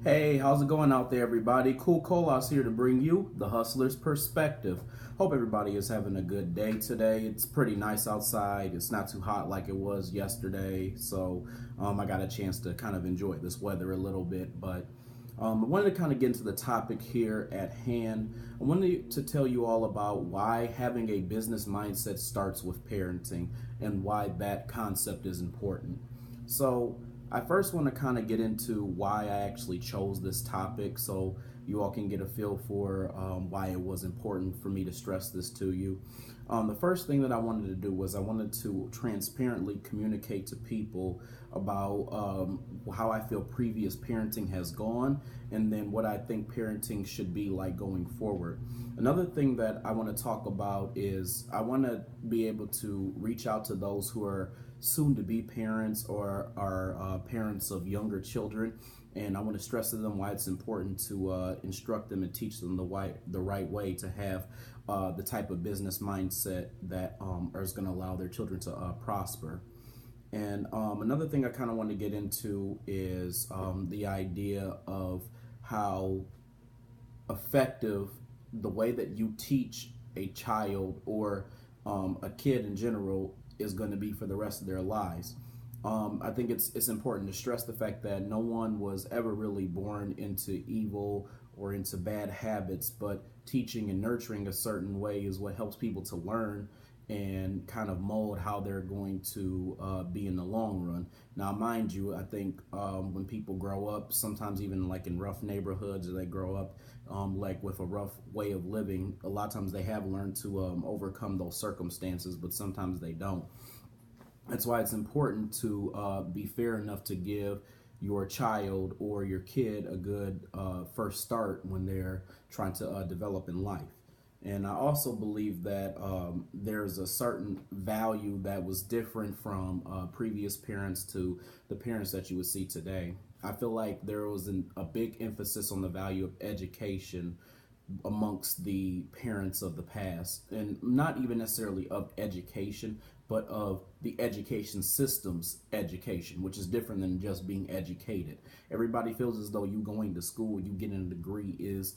Hey, how's it going out there, everybody? Cool Colas here to bring you the hustler's perspective. Hope everybody is having a good day today. It's pretty nice outside. It's not too hot like it was yesterday, so I got a chance to kind of enjoy this weather a little bit. But I wanted to kind of get into the topic here at hand. I wanted to tell you all about why having a business mindset starts with parenting and why that concept is important. So, I first want to kind of get into why I actually chose this topic so you all can get a feel for why it was important for me to stress this to you. The first thing that I wanted to do was I wanted to transparently communicate to people about how I feel previous parenting has gone and then what I think parenting should be like going forward. Another thing that I want to talk about is I want to be able to reach out to those who are soon to be parents or are parents of younger children, and I want to stress to them why it's important to instruct them and teach them the right way to have the type of business mindset that is going to allow their children to prosper. And another thing I kind of want to get into is the idea of how effective the way that you teach a child or a kid in general is going to be for the rest of their lives. I think it's important to stress the fact that no one was ever really born into evil or into bad habits, but teaching and nurturing a certain way is what helps people to learn and kind of mold how they're going to be in the long run. Now, mind you, I think when people grow up, sometimes even like in rough neighborhoods, or they grow up like with a rough way of living, a lot of times they have learned to overcome those circumstances, but sometimes they don't. That's why it's important to be fair enough to give your child or your kid a good first start when they're trying to develop in life. And I also believe that there's a certain value that was different from previous parents to the parents that you would see today. I feel like there was a big emphasis on the value of education amongst the parents of the past, and not even necessarily of education, but of the education system's education, which is different than just being educated. Everybody feels as though you going to school, you getting a degree is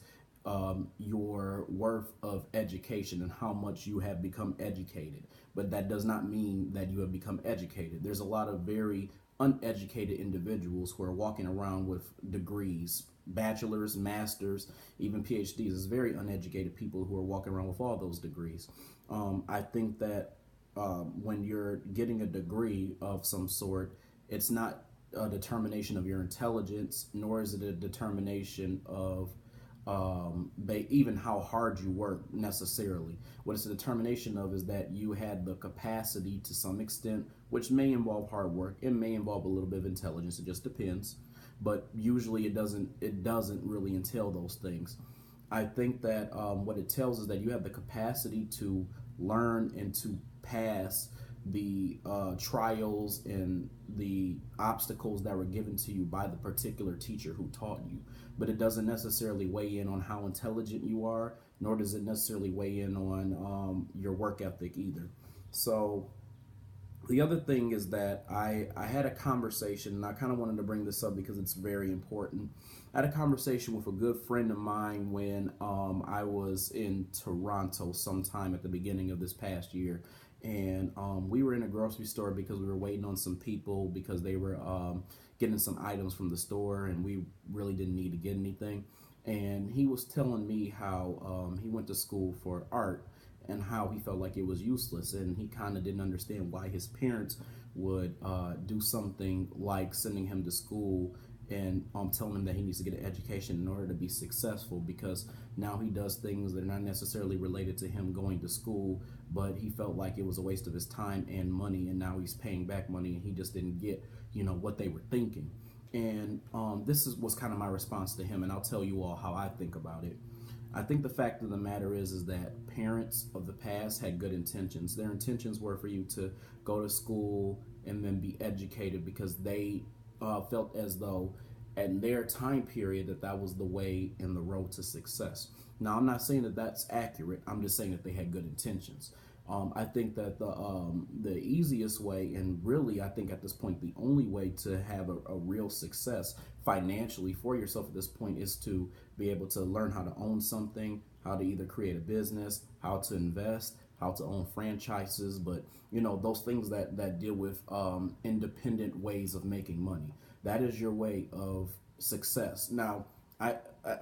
your worth of education and how much you have become educated. But that does not mean that you have become educated. There's a lot of very uneducated individuals who are walking around with degrees, bachelor's, master's, even PhDs. It's very uneducated people who are walking around with all those degrees. I think that when you're getting a degree of some sort, it's not a determination of your intelligence, nor is it a determination of even how hard you work necessarily. What it's a determination of is that you had the capacity to some extent, which may involve hard work. It may involve a little bit of intelligence. It just depends. But usually it doesn't really entail those things. I think that what it tells is that you have the capacity to learn and to pass the trials and the obstacles that were given to you by the particular teacher who taught you. But it doesn't necessarily weigh in on how intelligent you are, nor does it necessarily weigh in on your work ethic either. So the other thing is that I had a conversation, and I kind of wanted to bring this up because it's very important. I had a conversation with a good friend of mine when I was in Toronto sometime at the beginning of this past year. And we were in a grocery store because we were waiting on some people because they were getting some items from the store, and we really didn't need to get anything. And he was telling me how he went to school for art and how he felt like it was useless, and he kind of didn't understand why his parents would do something like sending him to school and telling him that he needs to get an education in order to be successful, because now he does things that are not necessarily related to him going to school, but he felt like it was a waste of his time and money, and now he's paying back money, and he just didn't get what they were thinking. And was kind of my response to him, and I'll tell you all how I think about it. I think the fact of the matter is that parents of the past had good intentions. Their intentions were for you to go to school and then be educated because they felt as though in their time period that was the way and the road to success. Now, I'm not saying that that's accurate. I'm just saying that they had good intentions. I think that the easiest way, and really, I think at this point, the only way to have a real success financially for yourself at this point is to be able to learn how to own something, how to either create a business, how to invest, how to own franchises, but those things that deal with independent ways of making money. That is your way of success. Now,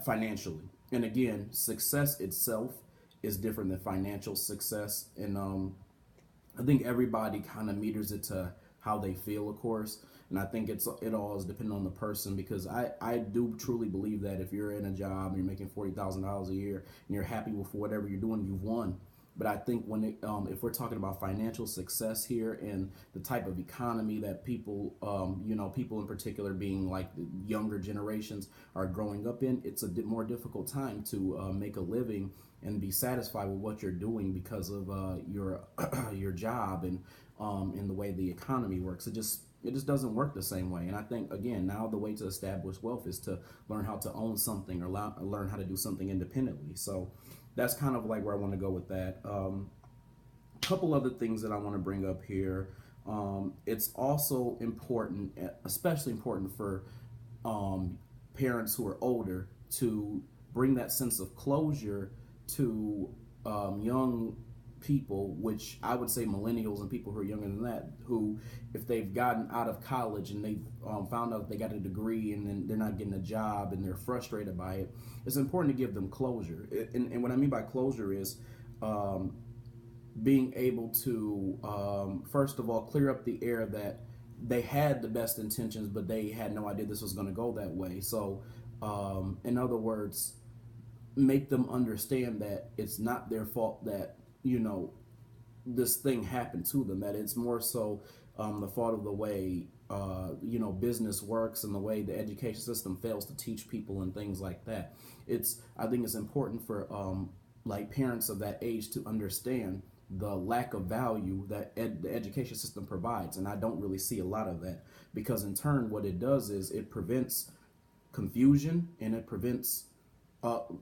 financially, and again, success itself is different than financial success, and I think everybody kind of meters it to how they feel, of course. And I think it all is dependent on the person, because I do truly believe that if you're in a job and you're making $40,000 a year and you're happy with whatever you're doing, you've won. But I think if we're talking about financial success here and the type of economy that people, people in particular, being like the younger generations, are growing up in, it's a more difficult time to make a living and be satisfied with what you're doing because of your your job and in the way the economy works. It just doesn't work the same way. And I think, again, now the way to establish wealth is to learn how to own something, or learn how to do something independently. So that's kind of like where I want to go with that. Couple other things that I want to bring up here. It's also important, especially important for parents who are older, to bring that sense of closure to young people, which I would say millennials and people who are younger than that, who, if they've gotten out of college and they've found out they got a degree and then they're not getting a job and they're frustrated by it, it's important to give them closure. And what I mean by closure is being able to, first of all, clear up the air that they had the best intentions, but they had no idea this was going to go that way. So, in other words, make them understand that it's not their fault that this thing happened to them, that it's more so the fault of the way business works and the way the education system fails to teach people and things like that. I think it's important for like parents of that age to understand the lack of value that the education system provides, and I don't really see a lot of that, because in turn what it does is it prevents confusion, and it prevents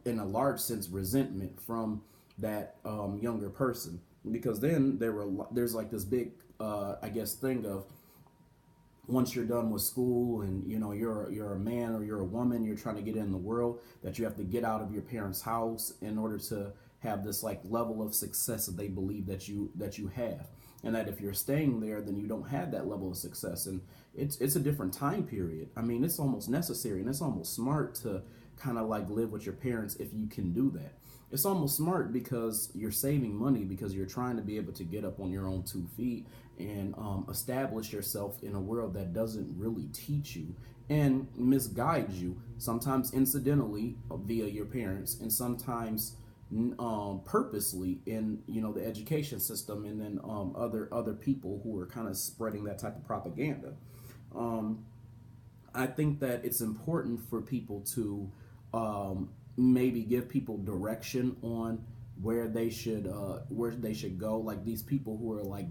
in a large sense resentment from that younger person, because then there's like this big I guess thing of, once you're done with school and you're a man or you're a woman, you're trying to get in the world, that you have to get out of your parents' house in order to have this like level of success that they believe that you have, and that if you're staying there, then you don't have that level of success. And it's a different time period. I mean, it's almost necessary and it's almost smart to kind of like live with your parents if you can do that. It's almost smart because you're saving money, because you're trying to be able to get up on your own 2 feet and establish yourself in a world that doesn't really teach you and misguides you, sometimes incidentally via your parents, and sometimes purposely in the education system, and then other people who are kind of spreading that type of propaganda. I think that it's important for people to maybe give people direction on where they should go. Like these people who are like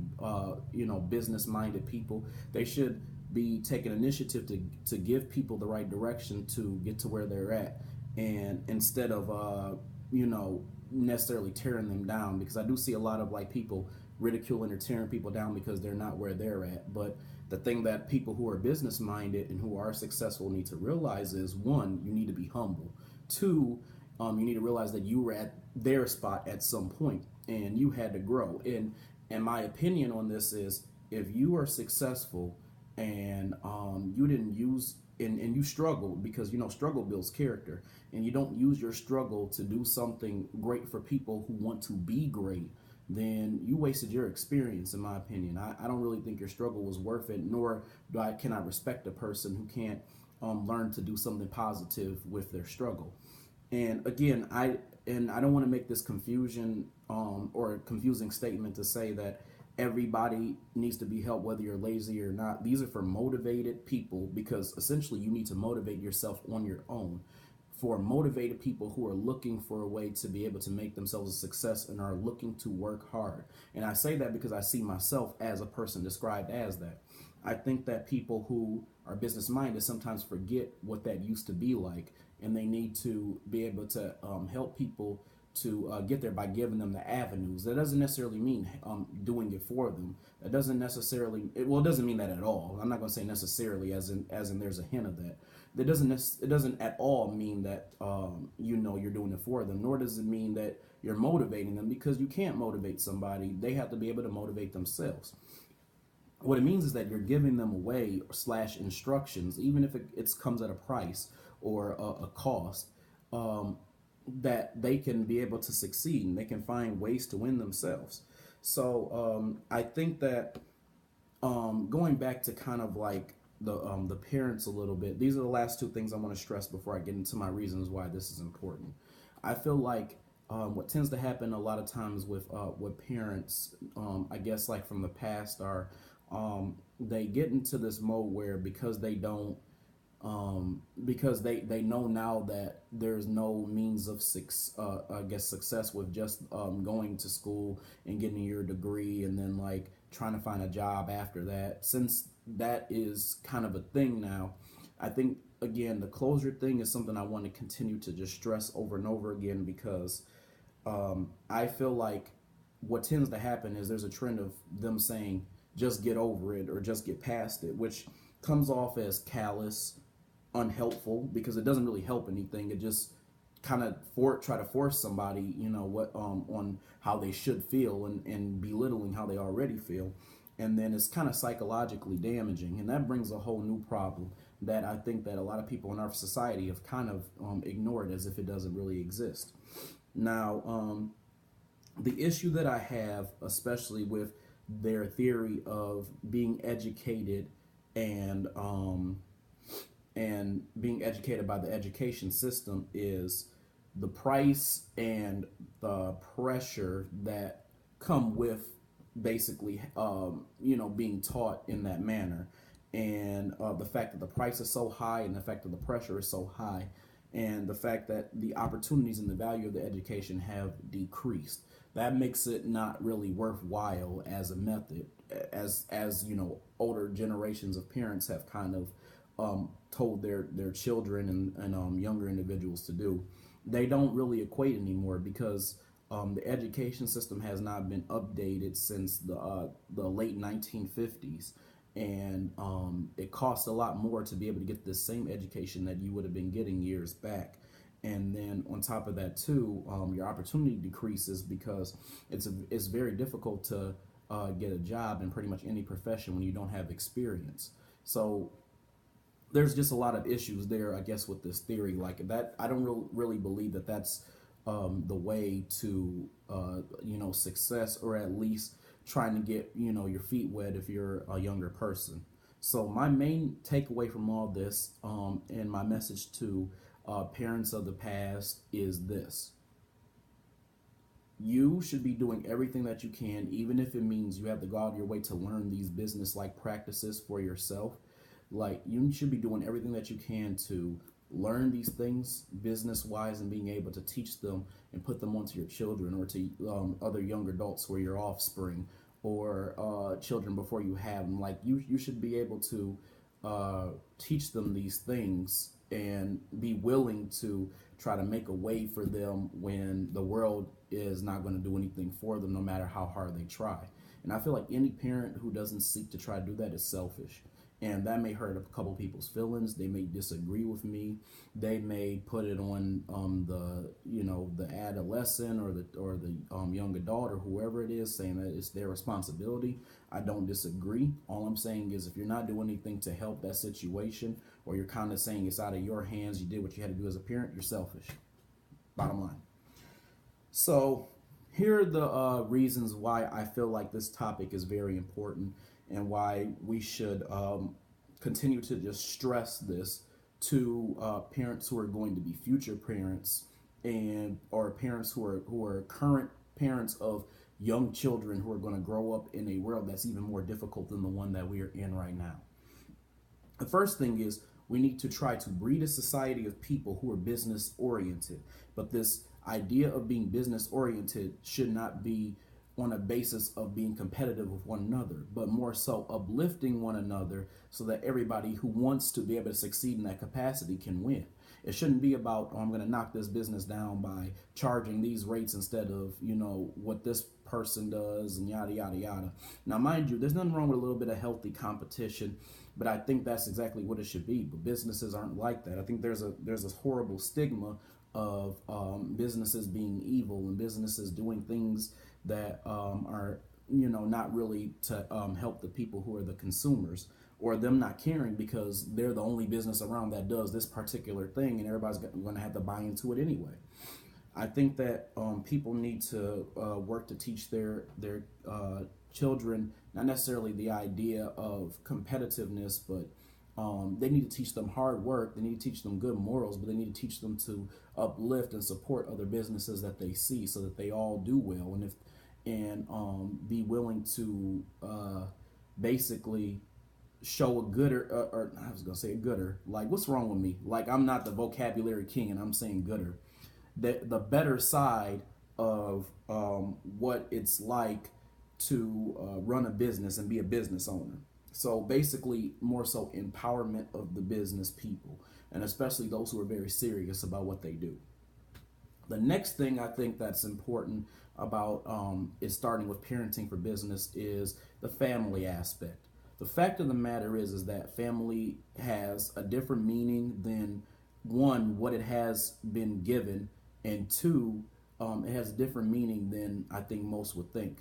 business minded people, they should be taking initiative to give people the right direction to get to where they're at, and instead of necessarily tearing them down, because I do see a lot of like people ridiculing or tearing people down because they're not where they're at. But the thing that people who are business minded and who are successful need to realize is, one, you need to be humble. Two, you need to realize that you were at their spot at some point and you had to grow. And my opinion on this is, if you are successful and you didn't use and you struggled, because struggle builds character, and you don't use your struggle to do something great for people who want to be great, then you wasted your experience, in my opinion. I don't really think your struggle was worth it, nor can I respect a person who can't learn to do something positive with their struggle. And again, I don't want to make this confusion or a confusing statement to say that everybody needs to be helped, whether you're lazy or not. These are for motivated people, because essentially you need to motivate yourself on your own. For motivated people who are looking for a way to be able to make themselves a success and are looking to work hard. And I say that because I see myself as a person described as that. I think that people who are business minded sometimes forget what that used to be like, and they need to be able to help people to get there by giving them the avenues. That doesn't necessarily mean doing it for them. It doesn't necessarily, it doesn't mean that at all. I'm not going to say necessarily as in there's a hint of that. It doesn't at all mean that you're doing it for them, nor does it mean that you're motivating them, because you can't motivate somebody. They have to be able to motivate themselves. What it means is that you're giving them away / instructions, even if it comes at a price or a cost, that they can be able to succeed and they can find ways to win themselves. So I think that going back to kind of like the parents a little bit, these are the last two things I want to stress before I get into my reasons why this is important. I feel like what tends to happen a lot of times with parents, I guess like from the past, are they get into this mode where because they don't because they know now that there's no means of success with just going to school and getting your degree and then like trying to find a job after that. Since that is kind of a thing now, I think again the closure thing is something I want to continue to just stress over and over again, because I feel like what tends to happen is there's a trend of them saying just get over it or just get past it, which comes off as callous, unhelpful, because it doesn't really help anything. It just kind of try to force somebody, what on how they should feel, and belittling how they already feel, and then it's kind of psychologically damaging, and that brings a whole new problem that I think that a lot of people in our society have kind of ignored as if it doesn't really exist. Now, the issue that I have, especially with their theory of being educated and being educated by the education system, is the price and the pressure that come with basically being taught in that manner, and the fact that the price is so high and the fact that the pressure is so high, and the fact that the opportunities and the value of the education have decreased. That makes it not really worthwhile as a method, as older generations of parents have kind of told their children and younger individuals to do. They don't really equate anymore, because the education system has not been updated since the late 1950s, and it costs a lot more to be able to get the same education that you would have been getting years back. And then on top of that too, your opportunity decreases, because it's very difficult to get a job in pretty much any profession when you don't have experience. So there's just a lot of issues there, I guess, with this theory. Like that, I don't really believe that that's the way to success, or at least trying to get your feet wet if you're a younger person. So my main takeaway from all this, and my message to parents of the past, is this: you should be doing everything that you can, even if it means you have to go out of your way to learn these business-like practices for yourself. Like, you should be doing everything that you can to learn these things business-wise and being able to teach them and put them onto your children, or to other young adults who are your offspring, or children before you have them. Like, you should be able to teach them these things and be willing to try to make a way for them when the world is not going to do anything for them, no matter how hard they try. And I feel like any parent who doesn't seek to try to do that is selfish. And that may hurt a couple people's feelings. They may disagree with me. They may put it on the adolescent or the young adult, or whoever it is, saying that it's their responsibility. I don't disagree. All I'm saying is, if you're not doing anything to help that situation, or you're kind of saying it's out of your hands, you did what you had to do as a parent, you're selfish. Bottom line. So here are the reasons why I feel like this topic is very important, and why we should continue to just stress this to parents who are going to be future parents, and or parents who are current parents of young children who are going to grow up in a world that's even more difficult than the one that we are in right now. The first thing is, we need to try to breed a society of people who are business oriented. But this idea of being business oriented should not be on a basis of being competitive with one another, but more so uplifting one another, so that everybody who wants to be able to succeed in that capacity can win. It shouldn't be about, oh, I'm going to knock this business down by charging these rates instead of, what this person does and yada, yada, yada. Now, mind you, there's nothing wrong with a little bit of healthy competition, but I think that's exactly what it should be. But businesses aren't like that. I think there's this horrible stigma of businesses being evil and businesses doing things that are not really to help the people who are the consumers, or them not caring because they're the only business around that does this particular thing and everybody's going to have to buy into it anyway. I think that people need to work to teach their children not necessarily the idea of competitiveness, but they need to teach them hard work. They need to teach them good morals, but they need to teach them to uplift and support other businesses that they see, so that they all do well, and be willing to basically show a gooder, or I was gonna say a gooder. Like, what's wrong with me? Like, I'm not the vocabulary king, and I'm saying gooder. The better side of what it's like to run a business and be a business owner. So basically, more so empowerment of the business people, and especially those who are very serious about what they do. The next thing I think that's important about is starting with parenting for business is the family aspect. The fact of the matter is that family has a different meaning than, one, what it has been given, and two, it has a different meaning than I think most would think,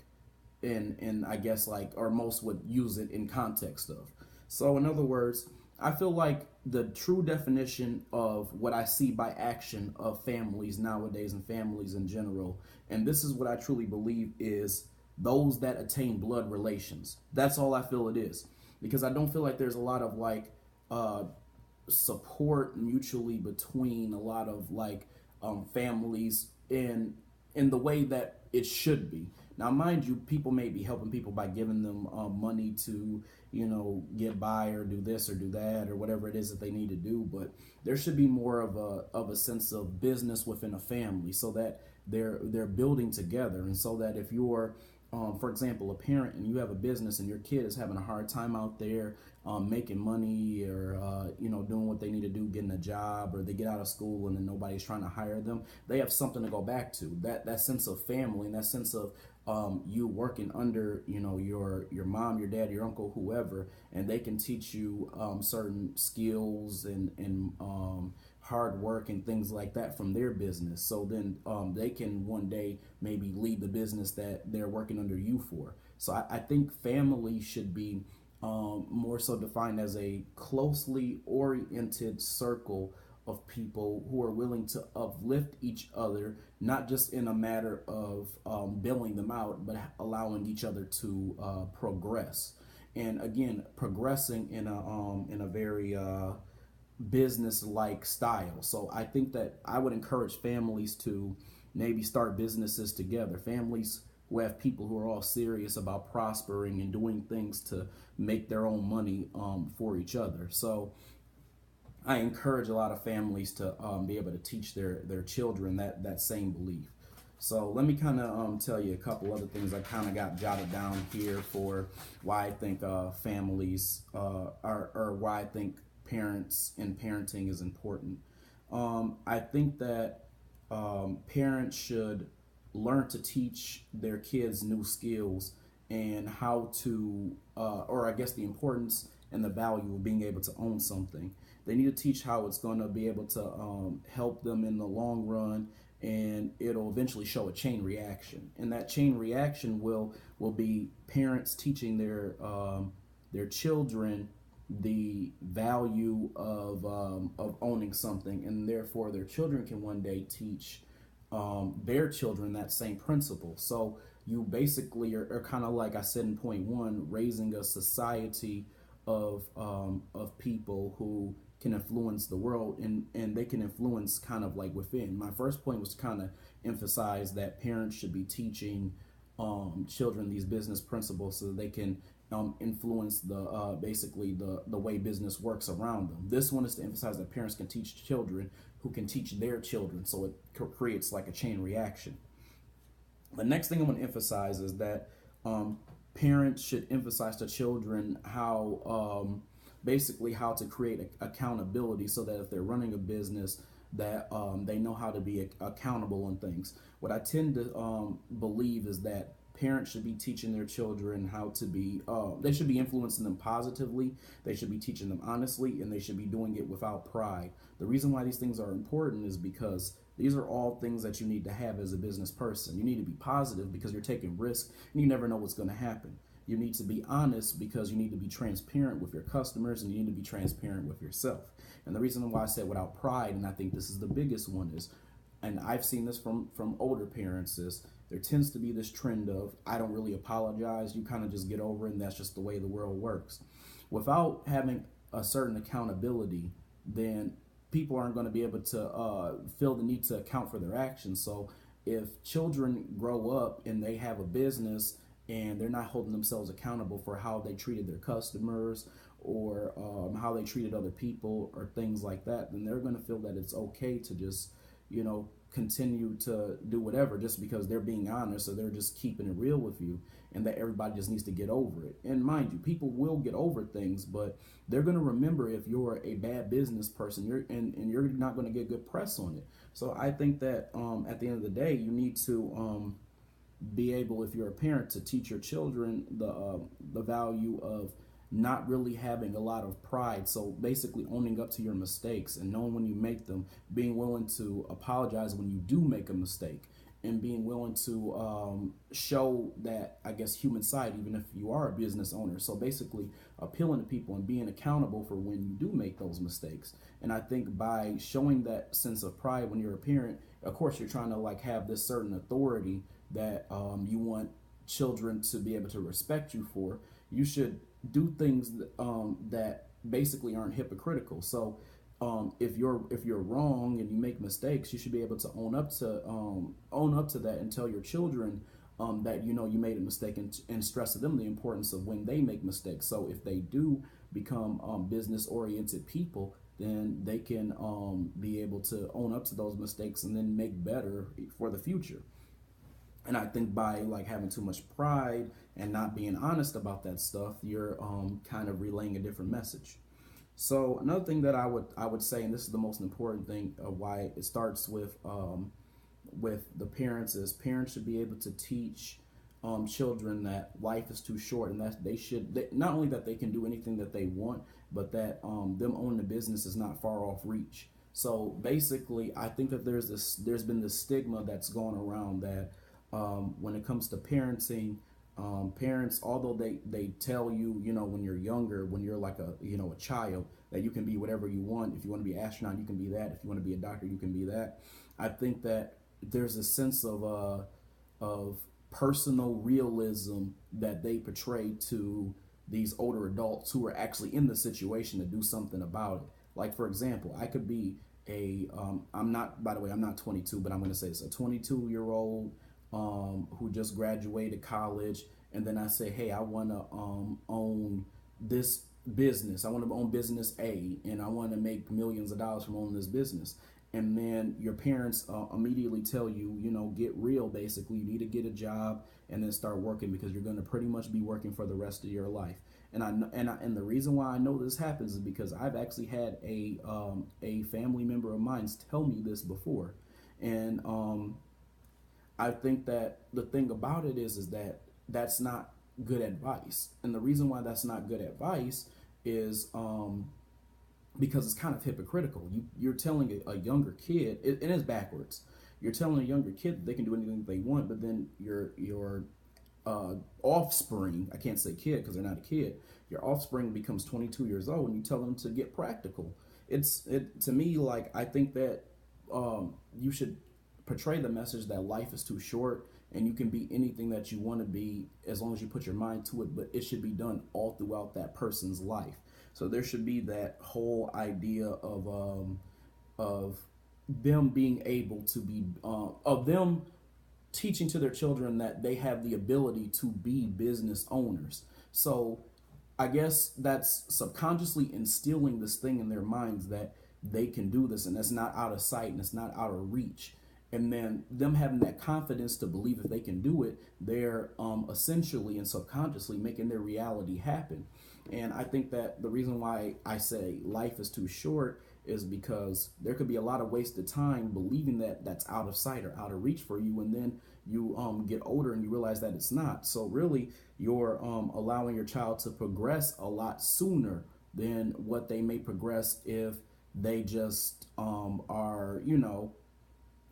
and I guess, like, or most would use it in context of. So in other words, I feel like the true definition of what I see by action of families nowadays and families in general, and this is what I truly believe, is those that attain blood relations. That's all I feel it is, because I don't feel like there's a lot of like support mutually between a lot of like families in the way that it should be. Now, mind you, people may be helping people by giving them money to, get by or do this or do that or whatever it is that they need to do. But there should be more of a sense of business within a family, so that they're building together, and so that if you're for example, a parent, and you have a business and your kid is having a hard time out there making money, or doing what they need to do, getting a job, or they get out of school and then nobody's trying to hire them, they have something to go back to. That sense of family and that sense of you working under your mom, your dad, your uncle, whoever, and they can teach you certain skills and hard work and things like that from their business. So then they can one day maybe lead the business that they're working under you for. So I think family should be more so defined as a closely oriented circle of people who are willing to uplift each other, not just in a matter of bailing them out, but allowing each other to progress. And again, progressing in a very business-like style. So I think that I would encourage families to maybe start businesses together. Families who have people who are all serious about prospering and doing things to make their own money for each other. So I encourage a lot of families to be able to teach their children that same belief. So let me kind of tell you a couple other things I kind of got jotted down here for why I think families or why I think parents and parenting is important. I think that parents should learn to teach their kids new skills and how to, or I guess the importance and the value of being able to own something. They need to teach how it's going to be able to help them in the long run, and it'll eventually show a chain reaction. And that chain reaction will be parents teaching their children the value of owning something, and therefore their children can one day teach their children that same principle. So you basically are kind of, like I said in point one, raising a society of people who can influence the world, and they can influence kind of like within. My first point was to kind of emphasize that parents should be teaching children these business principles so that they can influence the basically the way business works around them. This one is to emphasize that parents can teach children who can teach their children, so it creates like a chain reaction. The next thing I want to emphasize is that parents should emphasize to children how basically how to create accountability so that if they're running a business, that they know how to be accountable on things. What I tend to believe is that parents should be teaching their children how to be, they should be influencing them positively, they should be teaching them honestly, and they should be doing it without pride. The reason why these things are important is because these are all things that you need to have as a business person. You need to be positive because you're taking risks and you never know what's going to happen. You need to be honest because you need to be transparent with your customers, and you need to be transparent with yourself. And the reason why I said without pride, and I think this is the biggest one, is, and I've seen this from older parents, is there tends to be this trend of, I don't really apologize, you kind of just get over it, and that's just the way the world works. Without having a certain accountability, then people aren't going to be able to feel the need to account for their actions. So if children grow up and they have a business and they're not holding themselves accountable for how they treated their customers, or how they treated other people, or things like that, then they're going to feel that it's okay to just, continue to do whatever just because they're being honest, or they're just keeping it real with you, and that everybody just needs to get over it. And mind you, people will get over things, but they're going to remember if you're a bad business person, and you're not going to get good press on it. So I think that at the end of the day, you need to be able, if you're a parent, to teach your children the value of not really having a lot of pride. So basically owning up to your mistakes and knowing when you make them, being willing to apologize when you do make a mistake, and being willing to show that, I guess, human side, even if you are a business owner. So basically appealing to people and being accountable for when you do make those mistakes. And I think by showing that sense of pride when you're a parent, of course you're trying to like have this certain authority that you want children to be able to respect you for. You should do things that basically aren't hypocritical. So if you're wrong and you make mistakes, you should be able to own up to that, and tell your children that you made a mistake, and stress to them the importance of when they make mistakes. So if they do become business oriented people, then they can be able to own up to those mistakes and then make better for the future. And I think by like having too much pride and not being honest about that stuff, you're kind of relaying a different message. So another thing that I would say, and this is the most important thing of why it starts with the parents, is parents should be able to teach children that life is too short, and that not only that they can do anything that they want, but that them owning a business is not far off reach. So basically, I think that there's been this stigma that's gone around that when it comes to parenting, parents, although they tell you, when you're younger, when you're like a child, that you can be whatever you want. If you want to be an astronaut, you can be that. If you want to be a doctor, you can be that. I think that there's a sense of personal realism that they portray to these older adults who are actually in the situation to do something about it. Like, for example, I could be I'm not 22, but I'm going to say it's a 22-year-old who just graduated college, and then I say, hey, I want to own this business. I want to own business A, and I want to make millions of dollars from owning this business. And then your parents immediately tell you, get real. Basically, you need to get a job and then start working, because you're going to pretty much be working for the rest of your life. And the reason why I know this happens is because I've actually had a family member of mine tell me this before, and I think that the thing about it is that that's not good advice. And the reason why that's not good advice is because it's kind of hypocritical. You're telling a younger kid, it is backwards. You're telling a younger kid that they can do anything they want, but then your offspring, I can't say kid because they're not a kid, your offspring becomes 22 years old and you tell them to get practical. To me, like, I think that you should portray the message that life is too short and you can be anything that you want to be as long as you put your mind to it, but it should be done all throughout that person's life. So there should be that whole idea of them being able to be of them teaching to their children that they have the ability to be business owners. So I guess that's subconsciously instilling this thing in their minds that they can do this, and it's not out of sight and it's not out of reach. And then them having that confidence to believe if they can do it, they're essentially and subconsciously making their reality happen. And I think that the reason why I say life is too short is because there could be a lot of wasted time believing that that's out of sight or out of reach for you, and then you get older and you realize that it's not. So really, you're allowing your child to progress a lot sooner than what they may progress if they just are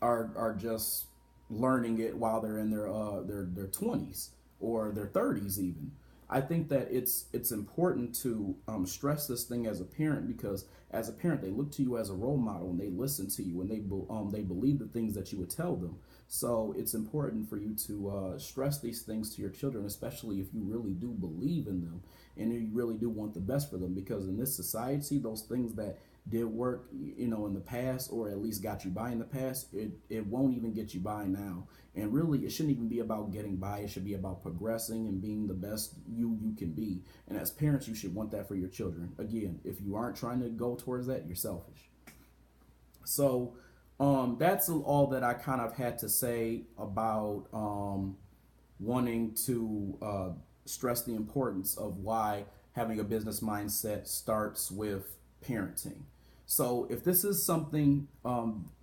are just learning it while they're in their 20s or their 30s even. I think that it's important to stress this thing as a parent, because as a parent they look to you as a role model and they listen to you and they believe the things that you would tell them. So it's important for you to stress these things to your children, especially if you really do believe in them and you really do want the best for them. Because in this society, those things that did work, in the past, or at least got you by in the past, it won't even get you by now. And really, it shouldn't even be about getting by. It should be about progressing and being the best you can be. And as parents, you should want that for your children. Again, if you aren't trying to go towards that, you're selfish. So that's all that I kind of had to say about wanting to stress the importance of why having a business mindset starts with parenting. So if this is something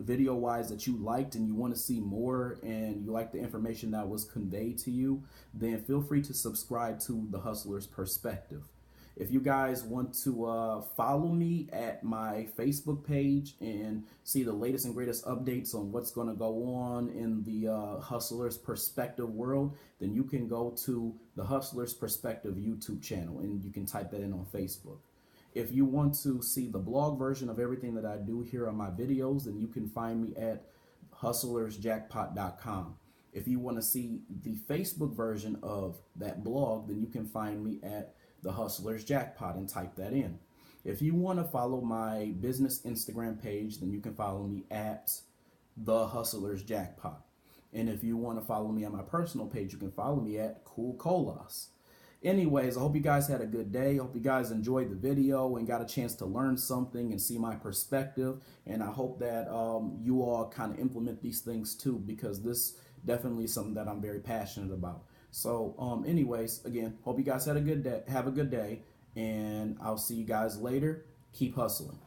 video wise that you liked and you want to see more and you like the information that was conveyed to you, then feel free to subscribe to The Hustler's Perspective. If you guys want to follow me at my Facebook page and see the latest and greatest updates on what's going to go on in the Hustler's Perspective world, then you can go to the Hustler's Perspective YouTube channel and you can type that in on Facebook. If you want to see the blog version of everything that I do here on my videos, then you can find me at hustlersjackpot.com. If you want to see the Facebook version of that blog, then you can find me at the Hustler's Jackpot and type that in. If you want to follow my business Instagram page, then you can follow me at the Hustler's Jackpot. And if you want to follow me on my personal page, you can follow me at Cool Colas. Anyways, I hope you guys had a good day. I hope you guys enjoyed the video and got a chance to learn something and see my perspective. And I hope that you all kind of implement these things too, because this definitely is something that I'm very passionate about. So anyways, again, hope you guys had a good day. Have a good day, and I'll see you guys later. Keep hustling.